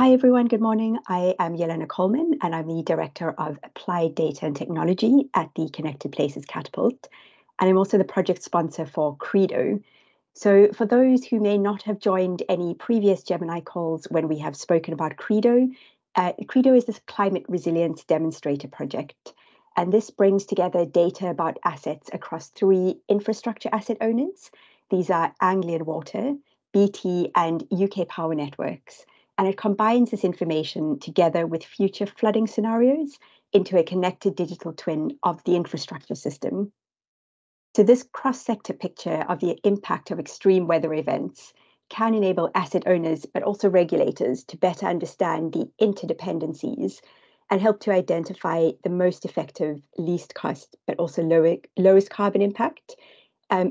Hi everyone, good morning. I am Yalena Coleman and I'm the Director of Applied Data and Technology at the Connected Places Catapult. And I'm also the project sponsor for CReDo. So for those who may not have joined any previous Gemini calls when we have spoken about CReDo, CReDo is this climate resilience demonstrator project. And this brings together data about assets across three infrastructure asset owners. These are Anglian Water, BT and UK Power Networks. And it combines this information together with future flooding scenarios into a connected digital twin of the infrastructure system. So this cross-sector picture of the impact of extreme weather events can enable asset owners, but also regulators, to better understand the interdependencies and help to identify the most effective, least cost, but also lowest carbon impact,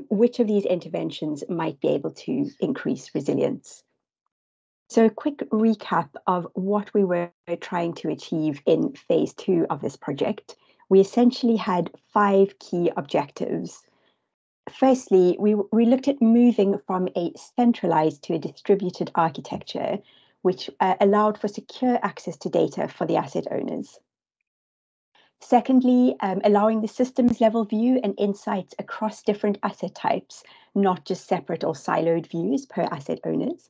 which of these interventions might be able to increase resilience. So a quick recap of what we were trying to achieve in phase 2 of this project. We essentially had 5 key objectives. Firstly, we looked at moving from a centralized to a distributed architecture, which allowed for secure access to data for the asset owners. Secondly, allowing the systems level view and insights across different asset types, not just separate or siloed views per asset owners.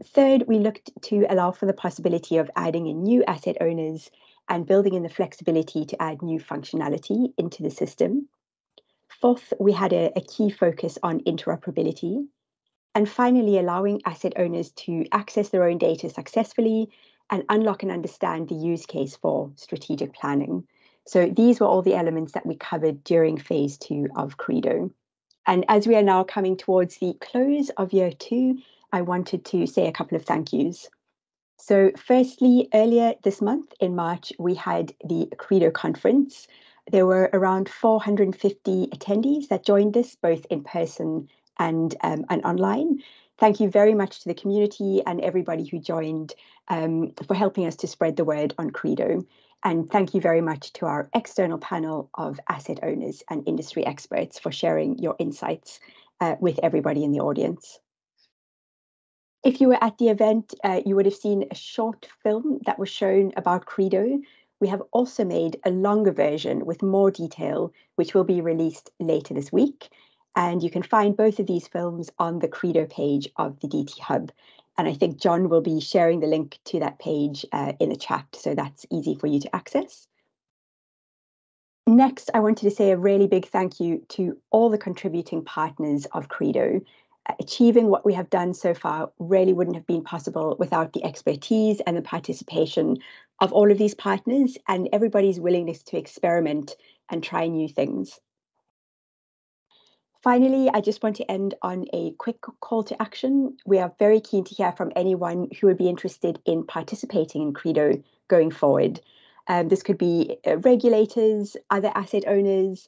Third, we looked to allow for the possibility of adding in new asset owners and building in the flexibility to add new functionality into the system. Fourth, we had a key focus on interoperability. And finally, allowing asset owners to access their own data successfully and unlock and understand the use case for strategic planning. So these were all the elements that we covered during phase 2 of CReDo. And as we are now coming towards the close of year 2, I wanted to say a couple of thank yous. So firstly, earlier this month in March, we had the CReDo conference. There were around 450 attendees that joined us, both in person and online. Thank you very much to the community and everybody who joined for helping us to spread the word on CReDo. And thank you very much to our external panel of asset owners and industry experts for sharing your insights with everybody in the audience. If you were at the event, you would have seen a short film that was shown about CReDo. We have also made a longer version with more detail, which will be released later this week. And you can find both of these films on the CReDo page of the DT Hub. And I think John will be sharing the link to that page in the chat, so that's easy for you to access. Next, I wanted to say a really big thank you to all the contributing partners of CReDo. Achieving what we have done so far really wouldn't have been possible without the expertise and the participation of all of these partners and everybody's willingness to experiment and try new things. Finally, I just want to end on a quick call to action. We are very keen to hear from anyone who would be interested in participating in CReDo going forward. This could be regulators, other asset owners,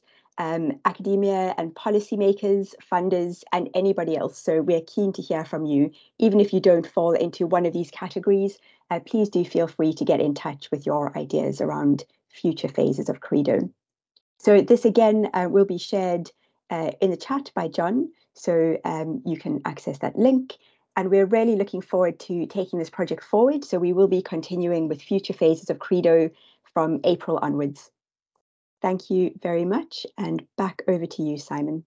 academia and policymakers, funders, and anybody else. So we're keen to hear from you. Even if you don't fall into one of these categories, please do feel free to get in touch with your ideas around future phases of CReDo. So this again will be shared in the chat by John, so you can access that link. And we're really looking forward to taking this project forward. So we will be continuing with future phases of CReDo from April onwards. Thank you very much, and back over to you, Simon.